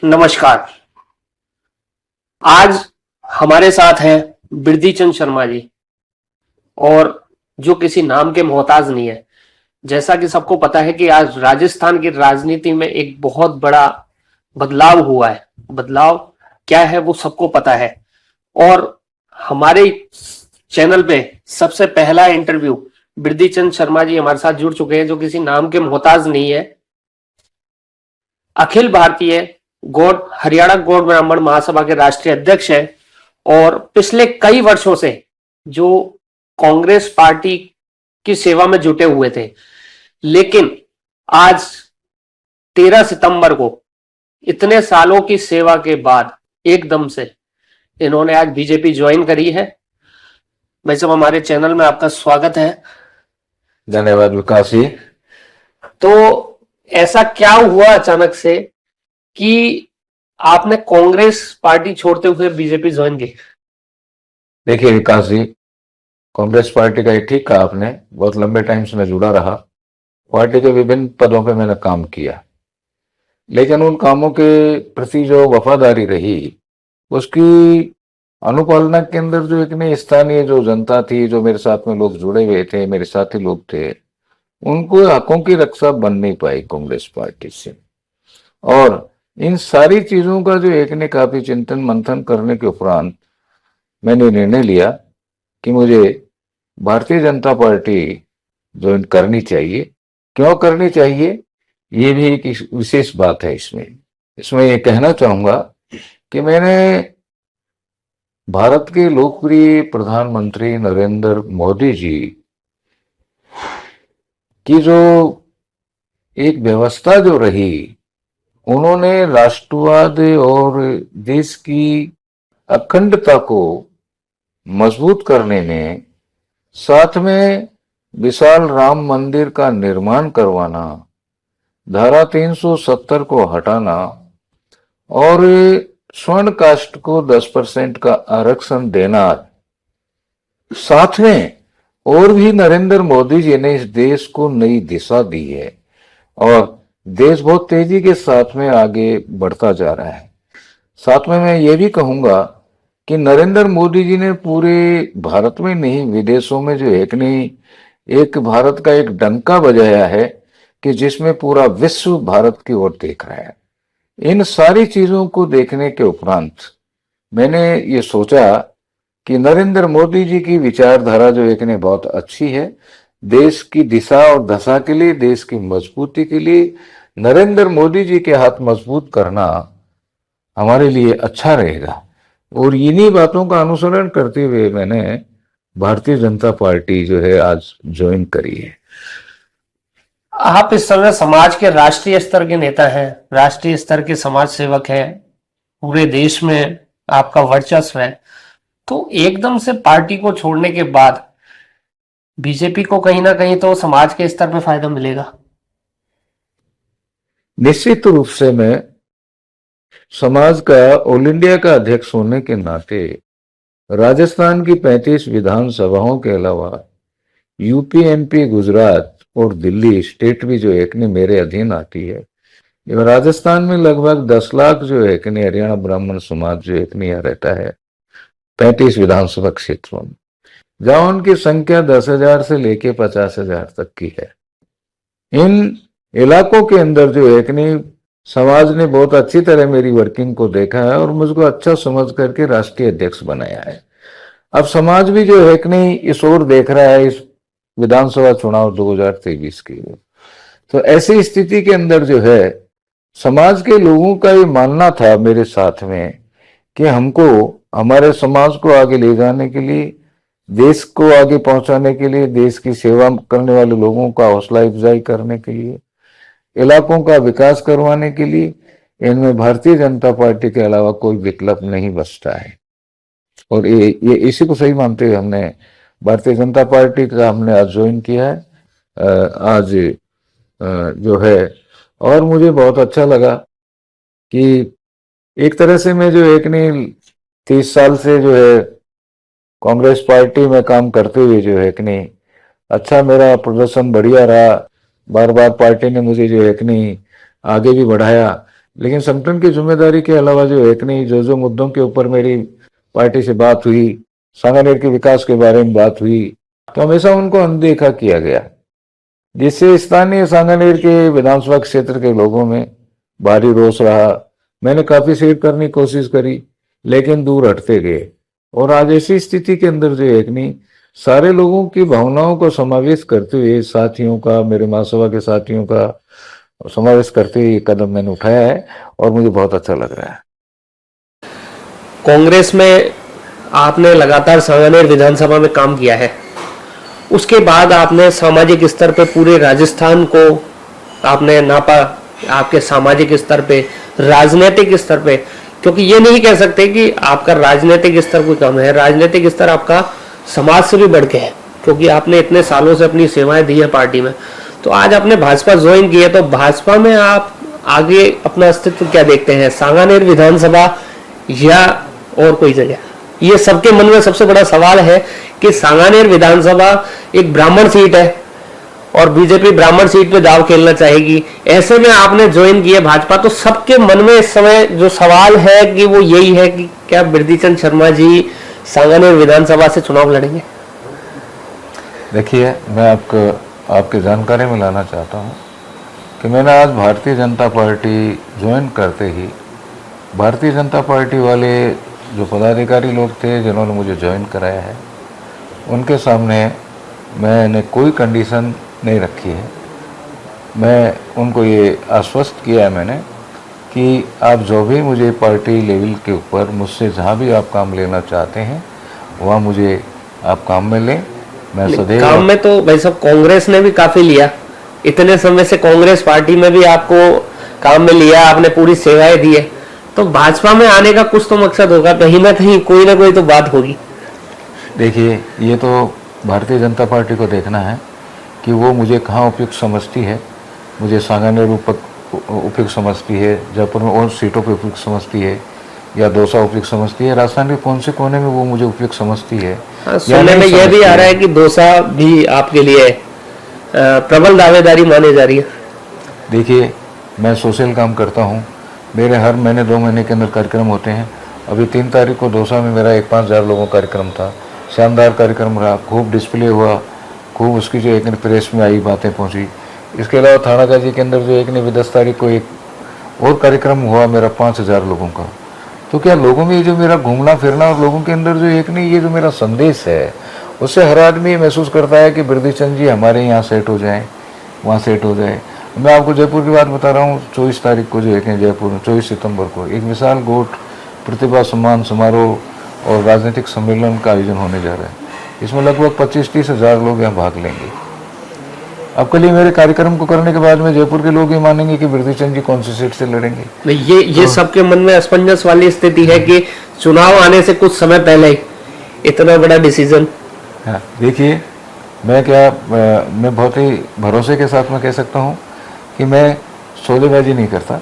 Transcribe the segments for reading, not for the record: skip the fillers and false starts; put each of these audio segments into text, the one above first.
नमस्कार। आज हमारे साथ हैं बिरधी चंद शर्मा जी, और जो किसी नाम के मोहताज नहीं है। जैसा कि सबको पता है कि आज राजस्थान की राजनीति में एक बहुत बड़ा बदलाव हुआ है। बदलाव क्या है वो सबको पता है, और हमारे चैनल पे सबसे पहला इंटरव्यू बिरधी चंद शर्मा जी हमारे साथ जुड़ चुके हैं, जो किसी नाम के मोहताज नहीं है। अखिल भारतीय गौड़ हरियाणा गौड़ ब्राह्मण महासभा के राष्ट्रीय अध्यक्ष है, और पिछले कई वर्षों से जो कांग्रेस पार्टी की सेवा में जुटे हुए थे, लेकिन आज 13 सितंबर को इतने सालों की सेवा के बाद एकदम से इन्होंने आज बीजेपी ज्वाइन करी है। भाई साहब, हमारे चैनल में आपका स्वागत है। धन्यवाद विकास जी। तो ऐसा क्या हुआ अचानक से कि आपने कांग्रेस पार्टी छोड़ते हुए बीजेपी ज्वाइन की? देखिए विकास जी, कांग्रेस पार्टी का ये ठीक कहा आपने, बहुत लंबे टाइम से मैं जुड़ा रहा। पार्टी के विभिन्न पदों पे मैंने काम किया, लेकिन उन कामों के प्रति जो वफादारी रही उसकी अनुपालना के अंदर जो एक नई स्थानीय जो जनता थी, जो मेरे साथ में लोग जुड़े हुए थे, मेरे साथी लोग थे, उनको हकों की रक्षा बन नहीं पाई कांग्रेस पार्टी से। और इन सारी चीजों का जो एक ने काफी चिंतन मंथन करने के उपरांत मैंने निर्णय लिया कि मुझे भारतीय जनता पार्टी ज्वाइन करनी चाहिए। क्यों करनी चाहिए, ये भी एक विशेष बात है। इसमें ये कहना चाहूंगा कि मैंने भारत के लोकप्रिय प्रधानमंत्री नरेंद्र मोदी जी की जो एक व्यवस्था जो रही, उन्होंने राष्ट्रवाद और देश की अखंडता को मजबूत करने में, साथ में विशाल राम मंदिर का निर्माण करवाना, धारा 370 को हटाना और स्वर्ण कास्ट को 10% का आरक्षण देना, साथ में और भी नरेंद्र मोदी जी ने इस देश को नई दिशा दी है और देश बहुत तेजी के साथ में आगे बढ़ता जा रहा है। साथ में मैं ये भी कहूंगा कि नरेंद्र मोदी जी ने पूरे भारत में नहीं, विदेशों में जो एक भारत का एक डंका बजाया है कि जिसमें पूरा विश्व भारत की ओर देख रहा है। इन सारी चीजों को देखने के उपरांत मैंने ये सोचा कि नरेंद्र मोदी जी की विचारधारा जो एक ने बहुत अच्छी है, देश की दिशा और दशा के लिए, देश की मजबूती के लिए नरेंद्र मोदी जी के हाथ मजबूत करना हमारे लिए अच्छा रहेगा। और इन्हीं बातों का अनुसरण करते हुए मैंने भारतीय जनता पार्टी जो है आज ज्वाइन करी है। आप इस समय समाज के राष्ट्रीय स्तर के नेता हैं, राष्ट्रीय स्तर के समाज सेवक हैं, पूरे देश में आपका वर्चस्व है। तो एकदम से पार्टी को छोड़ने के बाद बीजेपी को कहीं ना कहीं तो समाज के स्तर पे फायदा मिलेगा। निश्चित रूप से मैं समाज का ऑल इंडिया का अध्यक्ष होने के नाते राजस्थान की 35 विधानसभाओं के अलावा यूपी, एमपी, गुजरात और दिल्ली स्टेट भी जो एक ने मेरे अधीन आती है। राजस्थान में लगभग 10 लाख जो एक ने हरियाणा ब्राह्मण समाज जो एक ने यहाँ रहता है 35 विधानसभा क्षेत्रों में, जहां उनकी संख्या 10,000 से लेके 50,000 तक की है। इन इलाकों के अंदर जो एक ने समाज ने बहुत अच्छी तरह मेरी वर्किंग को देखा है और मुझको अच्छा समझ करके राष्ट्रीय अध्यक्ष बनाया है। अब समाज भी जो है कि नहीं इस ओर देख रहा है, इस विधानसभा चुनाव 2023 के लिए। तो ऐसी स्थिति के अंदर जो है समाज के लोगों का ये मानना था मेरे साथ में कि हमको हमारे समाज को आगे ले जाने के लिए, देश को आगे पहुंचाने के लिए, देश की सेवा करने वाले लोगों का हौसला अफजाई करने के लिए, इलाकों का विकास करवाने के लिए इनमें भारतीय जनता पार्टी के अलावा कोई विकल्प नहीं बचता है। और ये इसी को सही मानते हुए हमने भारतीय जनता पार्टी का हमने आज ज्वाइन किया है आज जो है। और मुझे बहुत अच्छा लगा कि एक तरह से मैं जो एक नहीं 30 साल से जो है कांग्रेस पार्टी में काम करते हुए जो है कि नहीं अच्छा मेरा प्रदर्शन बढ़िया रहा। बार बार पार्टी ने मुझे जो है कि नहीं आगे भी बढ़ाया, लेकिन संगठन की जिम्मेदारी के अलावा जो एक नहीं, जो जो मुद्दों के ऊपर मेरी पार्टी से बात हुई, सांगानेर के विकास के बारे में बात हुई, तो हमेशा उनको अनदेखा किया गया, जिससे स्थानीय सांगानेर के विधानसभा क्षेत्र के लोगों में भारी रोष रहा। मैंने काफी शेयर करने की कोशिश करी, लेकिन दूर हटते गए। और आज ऐसी स्थिति के अंदर जो एक नहीं, सारे लोगों की भावनाओं को समावेश करते हुए, साथियों का, मेरे महासभा के साथियों का समावेश करते हुए कदम मैंने उठाया है और मुझे बहुत अच्छा लग रहा है। कांग्रेस में आपने लगातार सांगानेर विधानसभा में काम किया है, उसके बाद आपने सामाजिक स्तर पे पूरे राजस्थान को आपने नापा, आपके सामाजिक स्तर पे, राजनीतिक स्तर पे, क्योंकि ये नहीं कह सकते कि आपका राजनीतिक स्तर कोई कम है, राजनीतिक स्तर आपका समाज से भी बढ़ के है, क्योंकि आपने इतने सालों से अपनी सेवाएं दी है पार्टी में। तो आज आपने भाजपा ज्वाइन की है, तो भाजपा में आप आगे अपना अस्तित्व क्या देखते हैं, सांगानेर विधानसभा या और कोई जगह? ये सबके मन में सबसे बड़ा सवाल है कि सांगानेर विधानसभा एक ब्राह्मण सीट है और बीजेपी ब्राह्मण सीट पे दाव खेलना चाहेगी, ऐसे में आपने ज्वाइन किया भाजपा, तो सबके मन में इस समय जो सवाल है कि वो यही है कि क्या बिरदीचंद शर्मा जी सांगानेर विधानसभा से चुनाव लड़ेंगे? देखिए, मैं आपकी जानकारी में लाना चाहता हूँ कि मैंने आज भारतीय जनता पार्टी ज्वाइन करते ही भारतीय जनता पार्टी वाले जो पदाधिकारी लोग थे जिन्होंने मुझे ज्वाइन कराया है, उनके सामने मैंने कोई कंडीशन नहीं रखी है। मैं उनको ये आश्वस्त किया है मैंने कि आप जो भी मुझे पार्टी लेवल के ऊपर मुझसे जहाँ भी आप काम लेना चाहते हैं वहाँ मुझे आप काम में लें। मैं सदैव काम में तो भाई साहब कांग्रेस ने भी काफी लिया, इतने समय से कांग्रेस पार्टी में भी आपको काम में लिया, आपने पूरी सेवाएं दी है, तो भाजपा में आने का कुछ तो मकसद होगा, कहीं ना कहीं कोई ना कोई तो बात होगी। देखिए, ये तो भारतीय जनता पार्टी को देखना है कि वो मुझे कहाँ उपयुक्त समझती है। मुझे सांगानेर उपयुक्त समझती है, जयपुर में और सीटों पर उपयुक्त समझती है, या दौसा उपयुक्त समझती है, राजस्थान के कौन से कोने में वो मुझे उपयुक्त समझती है। सुनने में यह भी आ रहा है कि दौसा भी आपके लिए प्रबल दावेदारी मानी जा रही है। देखिए, मैं सोशल काम करता हूँ, मेरे हर महीने 2 महीने के अंदर कार्यक्रम होते हैं। अभी 3 तारीख को दौसा में मेरा 5,000 लोगों का कार्यक्रम था, शानदार कार्यक्रम रहा, खूब डिस्प्ले हुआ, खूब उसकी जो एक प्रेस में आई बातें पहुँची। इसके अलावा थानागाजी के अंदर जो 10 तारीख को एक और कार्यक्रम हुआ मेरा 5,000 लोगों का। तो क्या लोगों में ये जो मेरा घूमना फिरना और लोगों के अंदर जो ये जो मेरा संदेश है, उससे हर आदमी ये महसूस करता है कि बिरदीचंद जी हमारे यहाँ सेट हो जाए, वहाँ सेट हो जाए। मैं आपको जयपुर की बात बता रहा हूँ, 24 तारीख को जो जयपुर में 24 सितंबर को एक विशाल गोट प्रतिभा सम्मान समारोह और राजनीतिक सम्मेलन का आयोजन होने जा रहा है। इसमें लगभग 25-30 हज़ार लोग यहाँ भाग लेंगे। अब कल मेरे कार्यक्रम को करने के बाद में जयपुर के लोग ये मानेंगे कि बिरदीचंद जी कौन सी सीट से लड़ेंगे। ये सबके मन में असमंजस वाली स्थिति है कि चुनाव आने से कुछ समय पहले ही इतना बड़ा डिसीजन। हाँ, देखिए, मैं बहुत ही भरोसे के साथ में कह सकता हूँ कि मैं सौदेबाजी नहीं करता।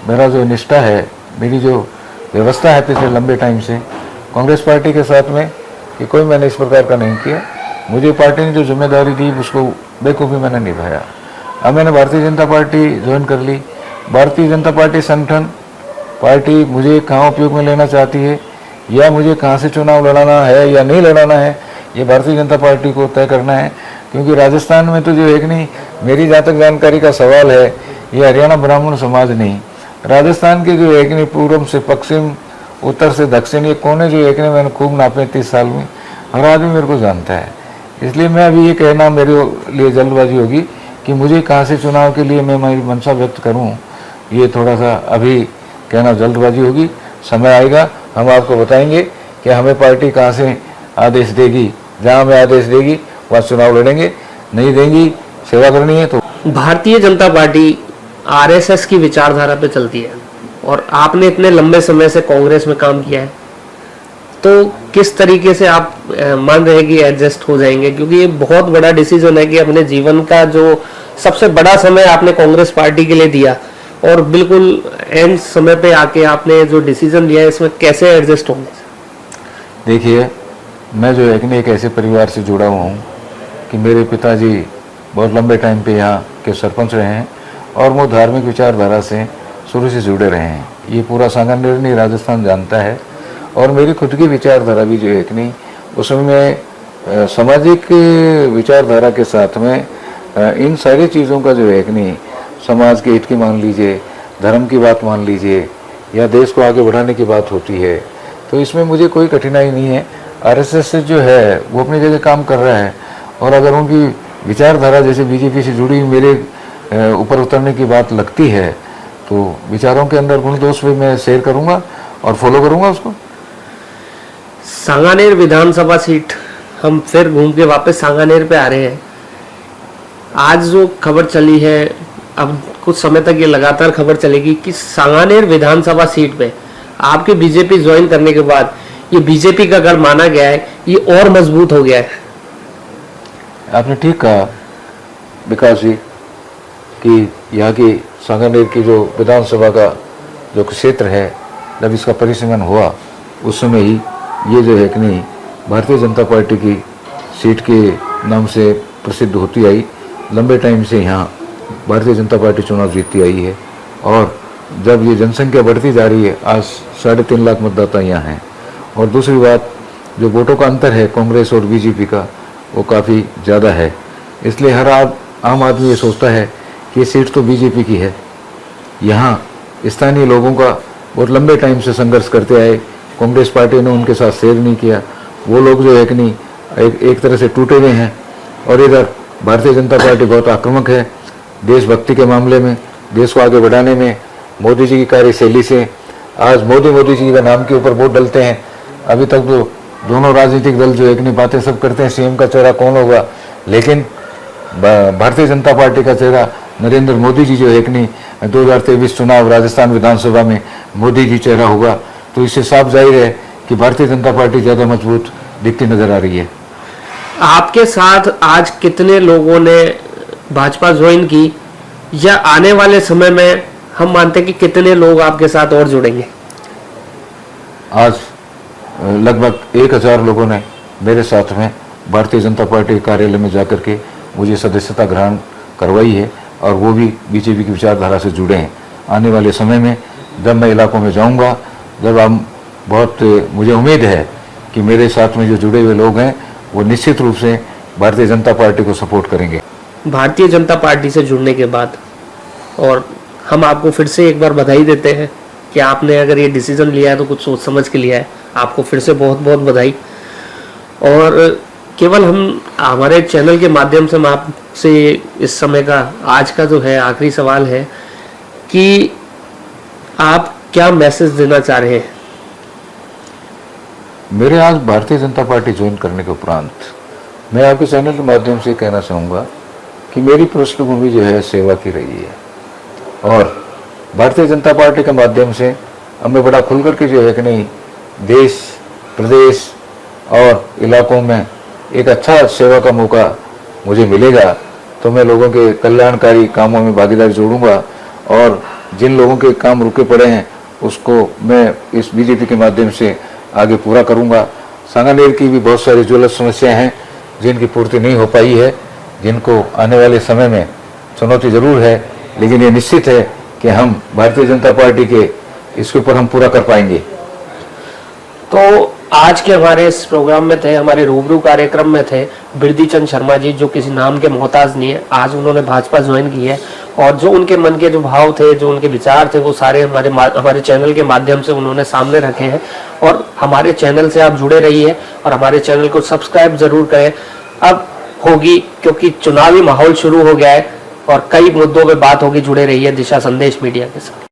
मेरा जो निष्ठा है, मेरी जो व्यवस्था है पिछले लंबे टाइम से कांग्रेस पार्टी के साथ में, कि कोई मैंने इस प्रकार का नहीं किया। मुझे पार्टी ने जो जिम्मेदारी दी उसको बेखूबी मैंने निभाया। अब मैंने भारतीय जनता पार्टी ज्वाइन कर ली। भारतीय जनता पार्टी संगठन पार्टी मुझे कहाँ उपयोग में लेना चाहती है या मुझे कहाँ से चुनाव लड़ाना है या नहीं लड़ाना है, ये भारतीय जनता पार्टी को तय करना है। क्योंकि राजस्थान में तो जो मेरी जहाँ तक जानकारी का सवाल है, ये हरियाणा ब्राह्मण समाज नहीं, राजस्थान के जो पूर्व से पश्चिम, उत्तर से दक्षिण, ये कोने जो मैंने खूब नापे 30 साल में, हर आदमी मेरे को जानता है। इसलिए मैं अभी ये कहना मेरे लिए जल्दबाजी होगी कि मुझे कहाँ से चुनाव के लिए मैं मेरी मंशा व्यक्त करूँ, ये थोड़ा सा अभी कहना जल्दबाजी होगी। समय आएगा, हम आपको बताएंगे कि हमें पार्टी कहाँ से आदेश देगी, जहाँ हमें आदेश देगी वहाँ चुनाव लड़ेंगे, नहीं देंगी सेवा करनी है तो। भारतीय जनता पार्टी आरएसएस की विचारधारा पे चलती है और आपने इतने लंबे समय से कांग्रेस में काम किया है, तो किस तरीके से आप मान रहे हैं कि एडजस्ट हो जाएंगे? क्योंकि ये बहुत बड़ा डिसीजन है कि अपने जीवन का जो सबसे बड़ा समय आपने कांग्रेस पार्टी के लिए दिया और बिल्कुल एंड समय पे आके आपने जो डिसीजन लिया है, इसमें कैसे एडजस्ट होंगे? देखिए, मैं जो एक ऐसे परिवार से जुड़ा हुआ हूँ कि मेरे पिताजी बहुत लंबे टाइम पे यहाँ के सरपंच रहे हैं और वो धार्मिक विचारधारा से शुरू से जुड़े रहे हैं। ये पूरा सांगानेर नहीं राजस्थान जानता है। और मेरी खुद की विचारधारा भी जो है कि नहीं, उसमें मैं सामाजिक विचारधारा के साथ में इन सारी चीज़ों का जो है कि नहीं, समाज के हित की मान लीजिए, धर्म की बात मान लीजिए, या देश को आगे बढ़ाने की बात होती है, तो इसमें मुझे कोई कठिनाई नहीं है। आरएसएस से जो है वो अपनी जगह काम कर रहा है, और अगर उनकी विचारधारा जैसे बीजेपी से जुड़ी मेरे ऊपर उतरने की बात लगती है, तो विचारों के अंदर गुण दोष भी मैं शेयर करूंगा और फॉलो करूंगा उसको। सांगानेर विधानसभा सीट, हम फिर घूम के वापस सांगानेर पे आ रहे हैं। आज जो खबर चली है, अब कुछ समय तक ये लगातार खबर चलेगी कि सांगानेर विधानसभा सीट पे आपके बीजेपी ज्वाइन करने के बाद ये बीजेपी का गढ़ माना गया है, ये और मजबूत हो गया है। आपने ठीक कहा विकास जी कि यहाँ की सांगानेर की जो विधानसभा का जो क्षेत्र है, जब इसका परिसीमन हुआ उस समय ही ये जो है कि नहीं, भारतीय जनता पार्टी की सीट के नाम से प्रसिद्ध होती आई। लंबे टाइम से यहाँ भारतीय जनता पार्टी चुनाव जीतती आई है, और जब ये जनसंख्या बढ़ती जा रही है, आज 3.5 लाख मतदाता यहाँ हैं। और दूसरी बात, जो वोटों का अंतर है कांग्रेस और बीजेपी का, वो काफ़ी ज़्यादा है। इसलिए हर आम आदमी ये सोचता है कि ये सीट तो बीजेपी की है। यहाँ स्थानीय लोगों का बहुत लंबे टाइम से संघर्ष करते आए, कांग्रेस पार्टी ने उनके साथ शेयर नहीं किया। वो लोग जो है कि नहीं, एक तरह से टूटे हुए हैं। और इधर भारतीय जनता पार्टी बहुत आक्रामक है देशभक्ति के मामले में, देश को आगे बढ़ाने में। मोदी जी की कार्यशैली से आज मोदी जी के नाम के ऊपर वोट डलते हैं। अभी तक तो दोनों राजनीतिक दल जो है कि नहीं बातें सब करते हैं सीएम का चेहरा कौन होगा, लेकिन भारतीय जनता पार्टी का चेहरा नरेंद्र मोदी जी जो है कि नहीं, 2023 चुनाव राजस्थान विधानसभा में मोदी जी चेहरा होगा। तो इससे साफ जाहिर है कि भारतीय जनता पार्टी ज़्यादा मजबूत दिखती नजर आ रही है। आपके साथ आज कितने लोगों ने भाजपा ज्वाइन की, या आने वाले समय में हम मानते हैं कि कितने लोग आपके साथ और जुड़ेंगे? आज लगभग 1000 लोगों ने मेरे साथ में भारतीय जनता पार्टी कार्यालय में जाकर के मुझे सदस्यता ग्रहण करवाई है, और वो भी बीजेपी की विचारधारा से जुड़े हैं। आने वाले समय में जब मैं इलाकों में जाऊंगा, जब हम मुझे उम्मीद है कि मेरे साथ में जो जुड़े हुए लोग हैं वो निश्चित रूप से भारतीय जनता पार्टी को सपोर्ट करेंगे। भारतीय जनता पार्टी से जुड़ने के बाद, और हम आपको फिर से एक बार बधाई देते हैं कि आपने अगर ये डिसीजन लिया है तो कुछ सोच समझ के लिया है। आपको फिर से बहुत बहुत बधाई। और केवल हम हमारे चैनल के माध्यम से हम आपसे इस समय का आज का जो है आखिरी सवाल है कि आप क्या मैसेज देना चाह रहे हैं? मेरे आज भारतीय जनता पार्टी ज्वाइन करने के उपरांत मैं आपके चैनल के माध्यम से कहना चाहूँगा कि मेरी पृष्ठभूमि जो है सेवा की रही है, और भारतीय जनता पार्टी के माध्यम से हमें बड़ा खुल करके जो है कि नहीं, देश, प्रदेश और इलाकों में एक अच्छा सेवा का मौका मुझे मिलेगा, तो मैं लोगों के कल्याणकारी कामों में भागीदारी जोड़ूंगा, और जिन लोगों के काम रुके पड़े हैं उसको मैं इस बीजेपी के माध्यम से आगे पूरा करूंगा। सांगानेर की भी बहुत सारी ज्वलंत समस्याएं हैं जिनकी पूर्ति नहीं हो पाई है, जिनको आने वाले समय में चुनौती जरूर है, लेकिन ये निश्चित है कि हम भारतीय जनता पार्टी के इसके ऊपर हम पूरा कर पाएंगे। तो आज के हमारे इस प्रोग्राम में थे, हमारे रूबरू कार्यक्रम में थे बिरदी चंद शर्मा जी, जो किसी नाम के मोहताज नहीं है। आज उन्होंने भाजपा ज्वाइन की है, और जो उनके मन के जो भाव थे, जो उनके विचार थे, वो सारे हमारे चैनल के माध्यम से उन्होंने सामने रखे हैं। और हमारे चैनल से आप जुड़े रहिए और हमारे चैनल को सब्सक्राइब जरूर करें। अब होगी, क्योंकि चुनावी माहौल शुरू हो गया है और कई मुद्दों पे बात होगी। जुड़े रहिए दिशा संदेश मीडिया के साथ।